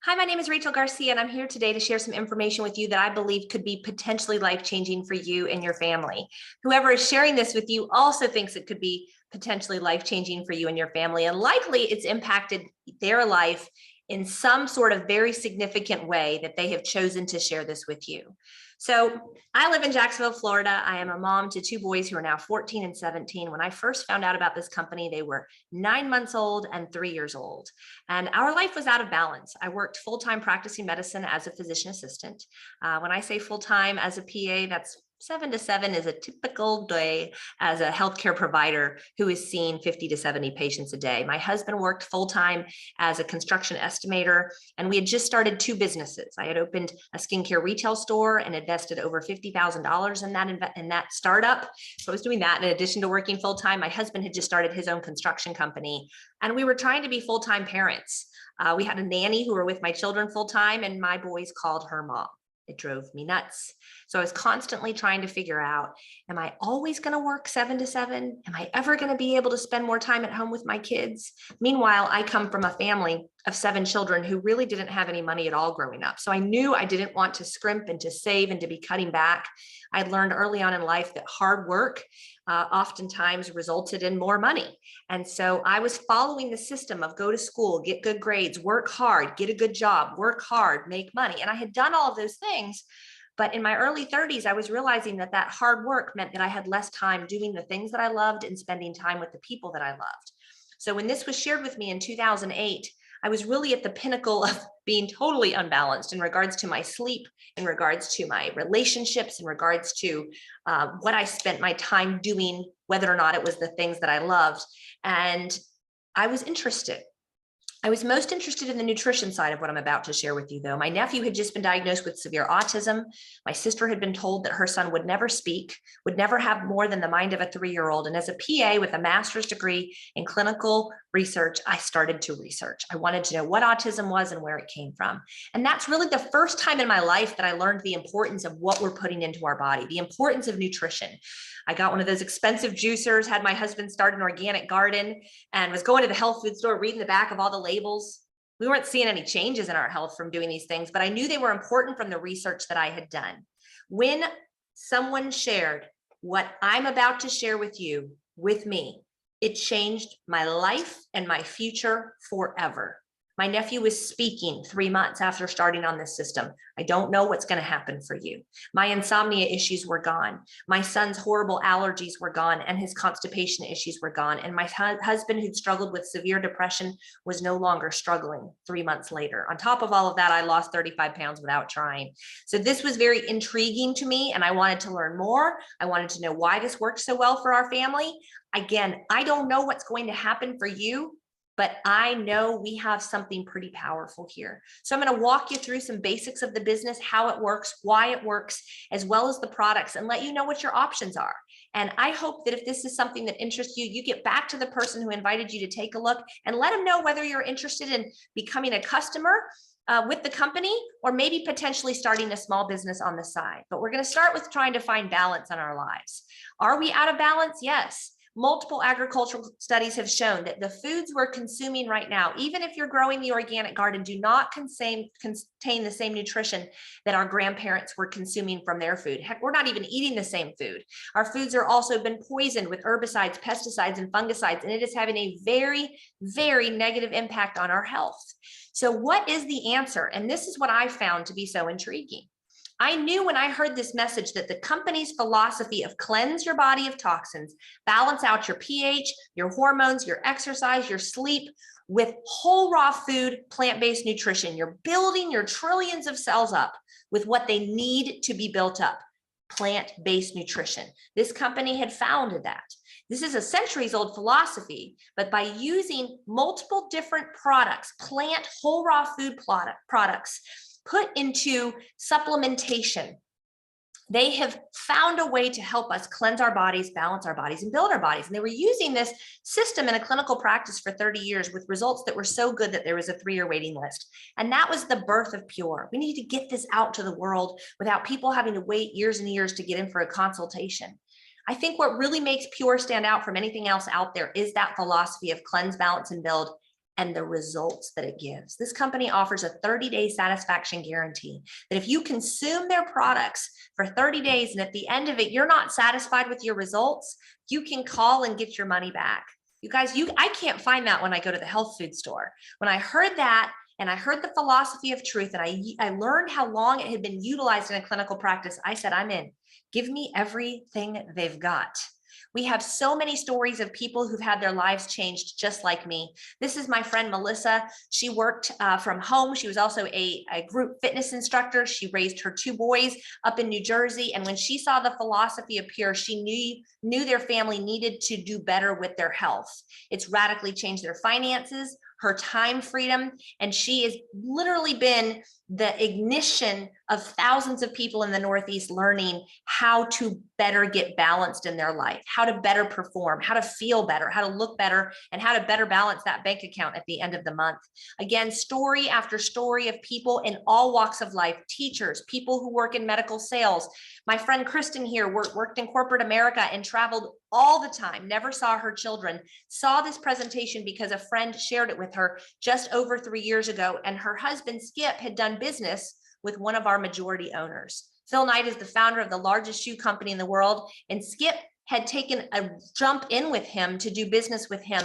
Hi, my name is Rachel Garcia, and I'm here today to share some information with you that I believe could be potentially life-changing for you and your family. Whoever is sharing this with you also thinks it could be potentially life-changing for you and your family, and likely it's impacted their life in some sort of very significant way that they have chosen to share this with you. So I live in Jacksonville, Florida. I am a mom to two boys who are now 14 and 17. When I first found out about this company, they were 9 months old and 3 years old. And our life was out of balance. I worked full-time practicing medicine as a physician assistant. When I say full-time as a PA, that's 7 to 7 is a typical day as a healthcare provider who is seeing 50 to 70 patients a day. My husband worked full-time as a construction estimator, and we had just started two businesses. I had opened a skincare retail store and invested over $50,000 in that startup. So I was doing that in addition to working full-time. My husband had just started his own construction company, and we were trying to be full-time parents. We had a nanny who were with my children full-time, and my boys called her mom. It drove me nuts. So I was constantly trying to figure out, am I always going to work 7 to 7? Am I ever going to be able to spend more time at home with my kids? Meanwhile, I come from a family of 7 children who really didn't have any money at all growing up. So I knew I didn't want to scrimp and to save and to be cutting back. I'd learned early on in life that hard work oftentimes resulted in more money. And so I was following the system of go to school, get good grades, work hard, get a good job, work hard, make money. And I had done all of those things. But in my early 30s, I was realizing that that hard work meant that I had less time doing the things that I loved and spending time with the people that I loved. So when this was shared with me in 2008, I was really at the pinnacle of being totally unbalanced in regards to my sleep, in regards to my relationships, in regards to what I spent my time doing, whether or not it was the things that I loved. And I was interested. I was most interested in the nutrition side of what I'm about to share with you, though. My nephew had just been diagnosed with severe autism. My sister had been told that her son would never speak, would never have more than the mind of a 3-year-old. And as a PA with a master's degree in clinical research, I started to research. I wanted to know what autism was and where it came from. And that's really the first time in my life that I learned the importance of what we're putting into our body, the importance of nutrition. I got one of those expensive juicers, had my husband start an organic garden, and was going to the health food store, reading the back of all the labels. We weren't seeing any changes in our health from doing these things, but I knew they were important from the research that I had done. When someone shared what I'm about to share with you, with me, it changed my life and my future forever. My nephew was speaking 3 months after starting on this system. I don't know what's going to happen for you. My insomnia issues were gone. My son's horrible allergies were gone, and his constipation issues were gone. And my husband, who'd struggled with severe depression, was no longer struggling 3 months later. On top of all of that, I lost 35 pounds without trying. So this was very intriguing to me, and I wanted to learn more. I wanted to know why this worked so well for our family. Again, I don't know what's going to happen for you, but I know we have something pretty powerful here. So I'm going to walk you through some basics of the business, how it works, why it works, as well as the products, and let you know what your options are. And I hope that if this is something that interests you, you get back to the person who invited you to take a look and let them know whether you're interested in becoming a customer with the company, or maybe potentially starting a small business on the side. But we're going to start with trying to find balance in our lives. Are we out of balance? Yes. Multiple agricultural studies have shown that the foods we're consuming right now, even if you're growing the organic garden, do not contain the same nutrition that our grandparents were consuming from their food. Heck, we're not even eating the same food. Our foods are also been poisoned with herbicides, pesticides, and fungicides, and it is having a very, very negative impact on our health. So what is the answer? And this is what I found to be so intriguing. I knew when I heard this message that the company's philosophy of cleanse your body of toxins, balance out your pH, your hormones, your exercise, your sleep with whole raw food, plant-based nutrition. You're building your trillions of cells up with what they need to be built up, plant-based nutrition. This company had founded that. This is a centuries-old philosophy, but by using multiple different products, plant whole raw food products, put into supplementation, they have found a way to help us cleanse our bodies, balance our bodies, and build our bodies. And they were using this system in a clinical practice for 30 years with results that were so good that there was a 3-year waiting list. And that was the birth of Pure. We need to get this out to the world without people having to wait years and years to get in for a consultation. I think what really makes Pure stand out from anything else out there is that philosophy of cleanse, balance, and build, and the results that it gives. This company offers a 30-day satisfaction guarantee that if you consume their products for 30 days and at the end of it, you're not satisfied with your results, you can call and get your money back. You guys, I can't find that when I go to the health food store. When I heard that, and I heard the philosophy of truth, and I learned how long it had been utilized in a clinical practice, I said, I'm in. Give me everything they've got. We have so many stories of people who've had their lives changed just like me. This is my friend Melissa. She worked from home. She was also a group fitness instructor. She raised her 2 boys up in New Jersey. And when she saw the philosophy appear, she knew their family needed to do better with their health. It's radically changed their finances, her time freedom, and she has literally been the ignition of thousands of people in the Northeast learning how to better get balanced in their life, how to better perform, how to feel better, how to look better, and how to better balance that bank account at the end of the month. Again, story after story of people in all walks of life, teachers, people who work in medical sales. My friend Kristen here worked in corporate America and traveled all the time, never saw her children, saw this presentation because a friend shared it with her just over 3 years ago, and her husband, Skip, had done business with one of our majority owners. Phil Knight is the founder of the largest shoe company in the world, and Skip had taken a jump in with him to do business with him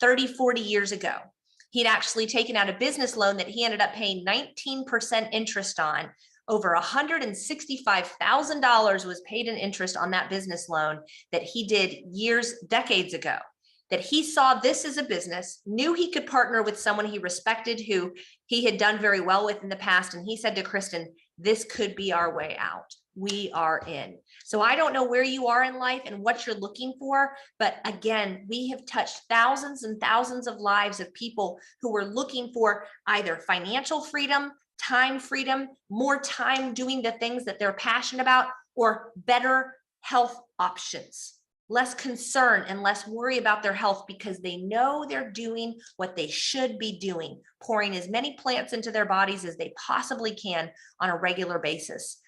30, 40 years ago. He'd actually taken out a business loan that he ended up paying 19% interest on. Over $165,000 was paid in interest on that business loan that he did decades ago. That he saw this as a business, knew he could partner with someone he respected, who he had done very well with in the past. And he said to Kristen, this could be our way out. We are in. So I don't know where you are in life and what you're looking for, but again, we have touched thousands and thousands of lives of people who were looking for either financial freedom, time freedom, more time doing the things that they're passionate about, or better health options. Less concern and less worry about their health because they know they're doing what they should be doing, pouring as many plants into their bodies as they possibly can on a regular basis.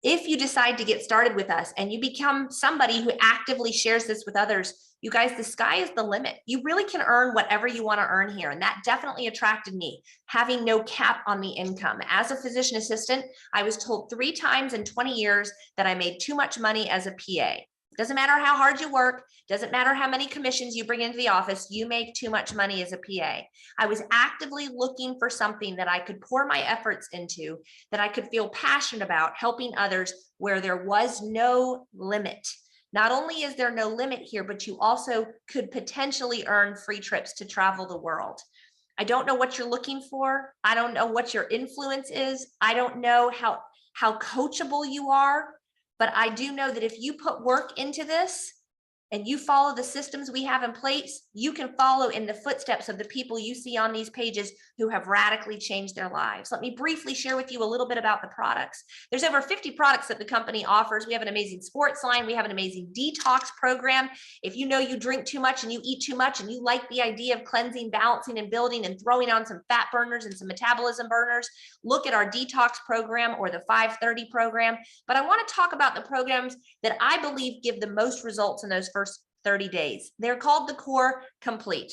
If you decide to get started with us and you become somebody who actively shares this with others, you guys, the sky is the limit. You really can earn whatever you want to earn here. And that definitely attracted me, having no cap on the income. As a physician assistant, I was told 3 times in 20 years that I made too much money as a PA. Doesn't matter how hard you work, doesn't matter how many commissions you bring into the office, you make too much money as a PA. I was actively looking for something that I could pour my efforts into, that I could feel passionate about, helping others where there was no limit. Not only is there no limit here, but you also could potentially earn free trips to travel the world. I don't know what you're looking for. I don't know what your influence is. I don't know how coachable you are. But I do know that if you put work into this and you follow the systems we have in place, you can follow in the footsteps of the people you see on these pages who have radically changed their lives. Let me briefly share with you a little bit about the products. There's over 50 products that the company offers. We have an amazing sports line. We have an amazing detox program. If you know you drink too much and you eat too much and you like the idea of cleansing, balancing, and building and throwing on some fat burners and some metabolism burners, look at our detox program or the 530 program. But I want to talk about the programs that I believe give the most results in those first 30 days. They're called the Core Complete.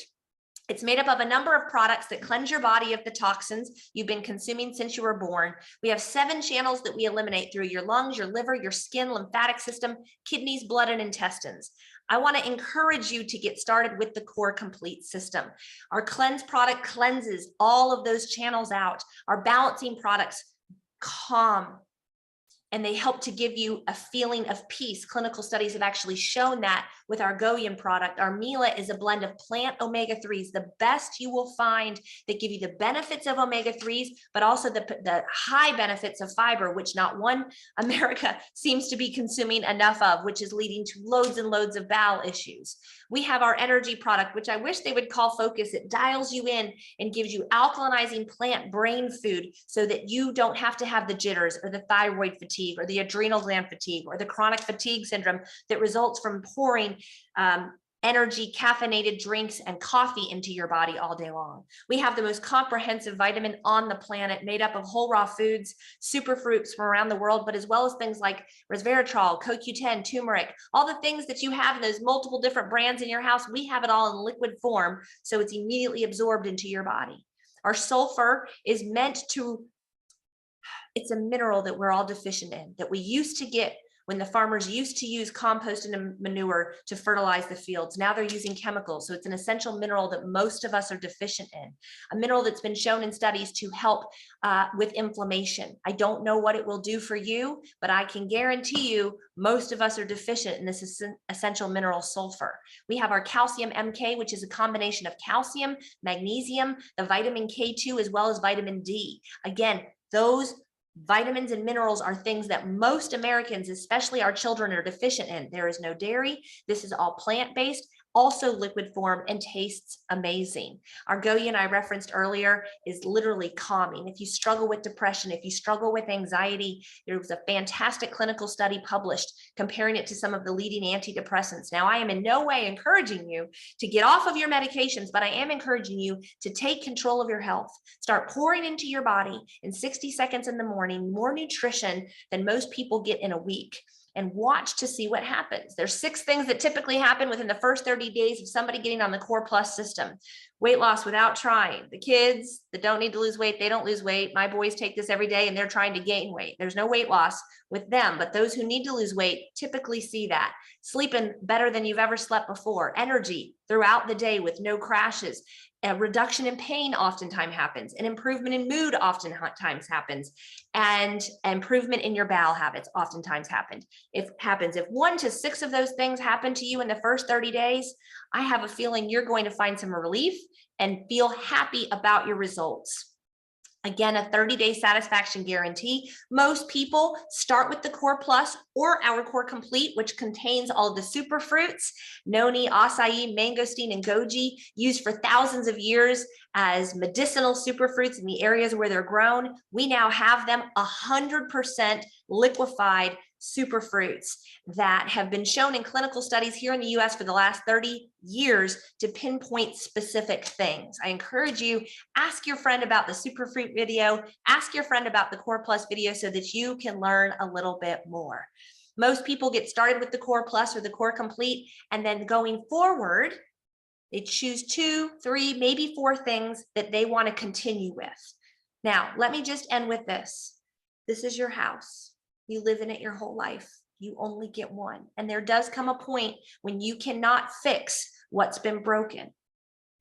It's made up of a number of products that cleanse your body of the toxins you've been consuming since you were born. We have 7 channels that we eliminate through your lungs, your liver, your skin, lymphatic system, kidneys, blood, and intestines. I want to encourage you to get started with the Core Complete system. Our cleanse product cleanses all of those channels out. Our balancing products calm, and they help to give you a feeling of peace. Clinical studies have actually shown that with our Goyim product. Our Mila is a blend of plant omega-3s, the best you will find, that give you the benefits of omega-3s, but also the high benefits of fiber, which not one America seems to be consuming enough of, which is leading to loads and loads of bowel issues. We have our energy product, which I wish they would call Focus. It dials you in and gives you alkalinizing plant brain food so that you don't have to have the jitters or the thyroid fatigue or the adrenal gland fatigue or the chronic fatigue syndrome that results from pouring energy, caffeinated drinks, and coffee into your body all day long. We have the most comprehensive vitamin on the planet, made up of whole raw foods, superfruits from around the world, but as well as things like resveratrol, CoQ10, turmeric, all the things that you have in those multiple different brands in your house. We have it all in liquid form, so it's immediately absorbed into your body. Our sulfur is meant to, it's a mineral that we're all deficient in, that we used to get when the farmers used to use compost and manure to fertilize the fields. Now they're using chemicals. So it's an essential mineral that most of us are deficient in, a mineral that's been shown in studies to help with inflammation. I don't know what it will do for you, but I can guarantee you most of us are deficient in this essential mineral sulfur. We have our calcium MK, which is a combination of calcium, magnesium, the vitamin K2, as well as vitamin D. Again, those vitamins and minerals are things that most Americans, especially our children, are deficient in. There is no dairy. This is all plant-based, also liquid form, and tastes amazing. Argoian, I referenced earlier, is literally calming. If you struggle with depression, if you struggle with anxiety, there was a fantastic clinical study published comparing it to some of the leading antidepressants. Now, I am in no way encouraging you to get off of your medications, but I am encouraging you to take control of your health. Start pouring into your body in 60 seconds in the morning more nutrition than most people get in a week, and watch to see what happens. There's 6 things that typically happen within the first 30 days of somebody getting on the Core Plus system. Weight loss without trying. The kids that don't need to lose weight, they don't lose weight. My boys take this every day and they're trying to gain weight. There's no weight loss with them, but those who need to lose weight typically see that. Sleeping better than you've ever slept before. Energy throughout the day with no crashes. A reduction in pain oftentimes happens. An improvement in mood oftentimes happens. And improvement in your bowel habits oftentimes happens. If 1 to 6 of those things happen to you in the first 30 days, I have a feeling you're going to find some relief and feel happy about your results. Again, a 30-day satisfaction guarantee. Most people start with the Core Plus or our Core Complete, which contains all of the super fruits, noni, acai, mangosteen, and goji, used for thousands of years as medicinal superfruits in the areas where they're grown. We now have them 100% liquefied superfruits that have been shown in clinical studies here in the US for the last 30 years to pinpoint specific things. I encourage you, ask your friend about the superfruit video, ask your friend about the Core Plus video so that you can learn a little bit more. Most people get started with the Core Plus or the Core Complete, and then going forward, they choose 2, 3, maybe 4 things that they want to continue with. Now, let me just end with this. This is your house. You live in it your whole life. You only get one. And there does come a point when you cannot fix what's been broken.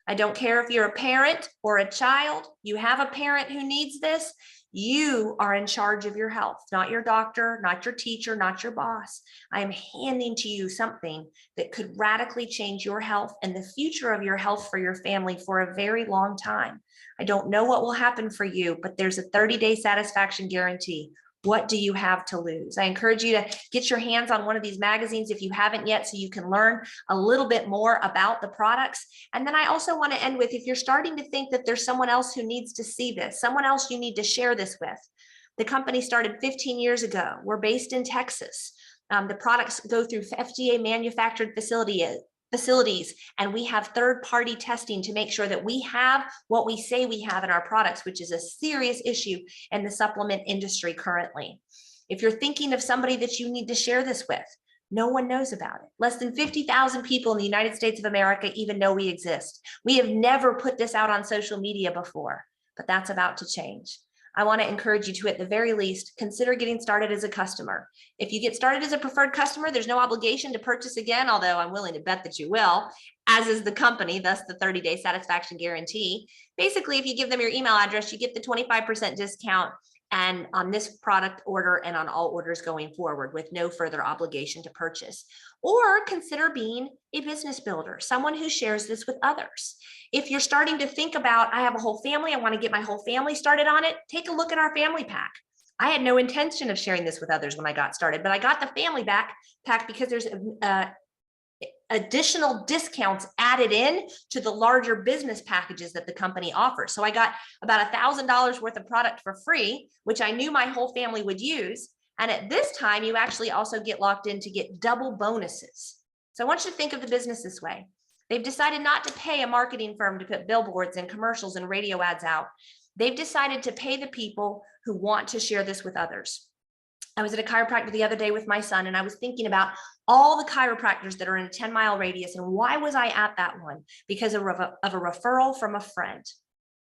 I don't care if you're a parent or a child, you have a parent who needs this. You are in charge of your health, not your doctor, not your teacher, not your boss. I am handing to you something that could radically change your health and the future of your health for your family for a very long time. I don't know what will happen for you, but there's a 30-day satisfaction guarantee. What do you have to lose? I encourage you to get your hands on one of these magazines if you haven't yet, so you can learn a little bit more about the products. And then I also want to end with, if you're starting to think that there's someone else who needs to see this, someone else you need to share this with. The company started 15 years ago. We're based in Texas. The products go through FDA manufactured facilities, and we have third-party testing to make sure that we have what we say we have in our products, which is a serious issue in the supplement industry currently. If you're thinking of somebody that you need to share this with, no one knows about it. Less than 50,000 people in the United States of America even know we exist. We have never put this out on social media before, but that's about to change. I want to encourage you to, at the very least, consider getting started as a customer. If you get started as a preferred customer, there's no obligation to purchase again, although I'm willing to bet that you will, as is the company, thus the 30-day satisfaction guarantee. Basically, if you give them your email address, you get the 25% discount and on this product order and on all orders going forward with no further obligation to purchase. Or consider being a business builder, someone who shares this with others. If you're starting to think about, I have a whole family, I want to get my whole family started on it, take a look at our family pack. I had no intention of sharing this with others when I got started, but I got the family pack because there's additional discounts added in to the larger business packages that the company offers. So I got about $1,000 worth of product for free, which I knew my whole family would use. And at this time, you actually also get locked in to get double bonuses. So I want you to think of the business this way. They've decided not to pay a marketing firm to put billboards and commercials and radio ads out. They've decided to pay the people who want to share this with others. I was at a chiropractor the other day with my son, and I was thinking about all the chiropractors that are in a 10-mile radius. And why was I at that one? Because of a referral from a friend.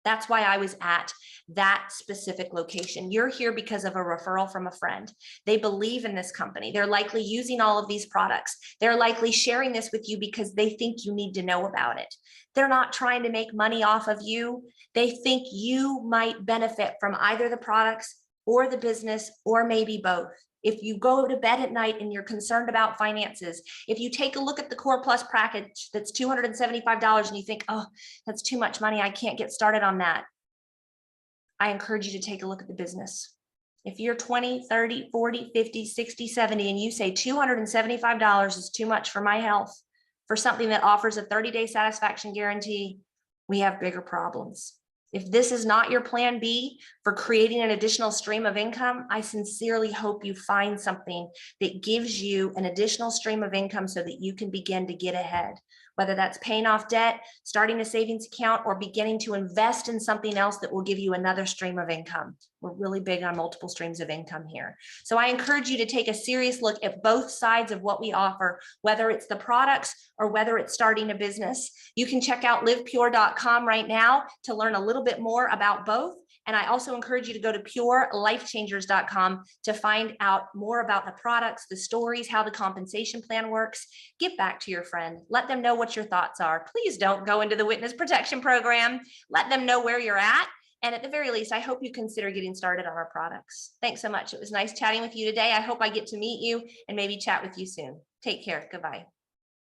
That's why I was at that specific location. You're here because of a referral from a friend. They believe in this company. They're likely using all of these products. They're likely sharing this with you because they think you need to know about it. They're not trying to make money off of you. They think you might benefit from either the products or the business, or maybe both. If you go to bed at night and you're concerned about finances, if you take a look at the Core Plus package that's $275 and you think, oh, that's too much money, I can't get started on that, I encourage you to take a look at the business. If you're 20, 30, 40, 50, 60, 70, and you say $275 is too much for my health, for something that offers a 30-day satisfaction guarantee, we have bigger problems. If this is not your plan B for creating an additional stream of income, I sincerely hope you find something that gives you an additional stream of income so that you can begin to get ahead, whether that's paying off debt, starting a savings account, or beginning to invest in something else that will give you another stream of income. We're really big on multiple streams of income here. So I encourage you to take a serious look at both sides of what we offer, whether it's the products or whether it's starting a business. You can check out livepure.com right now to learn a little bit more about both. And I also encourage you to go to purelifechangers.com to find out more about the products, the stories, how the compensation plan works. Give back to your friend. Let them know what your thoughts are. Please don't go into the witness protection program. Let them know where you're at. And at the very least, I hope you consider getting started on our products. Thanks so much. It was nice chatting with you today. I hope I get to meet you and maybe chat with you soon. Take care. Goodbye.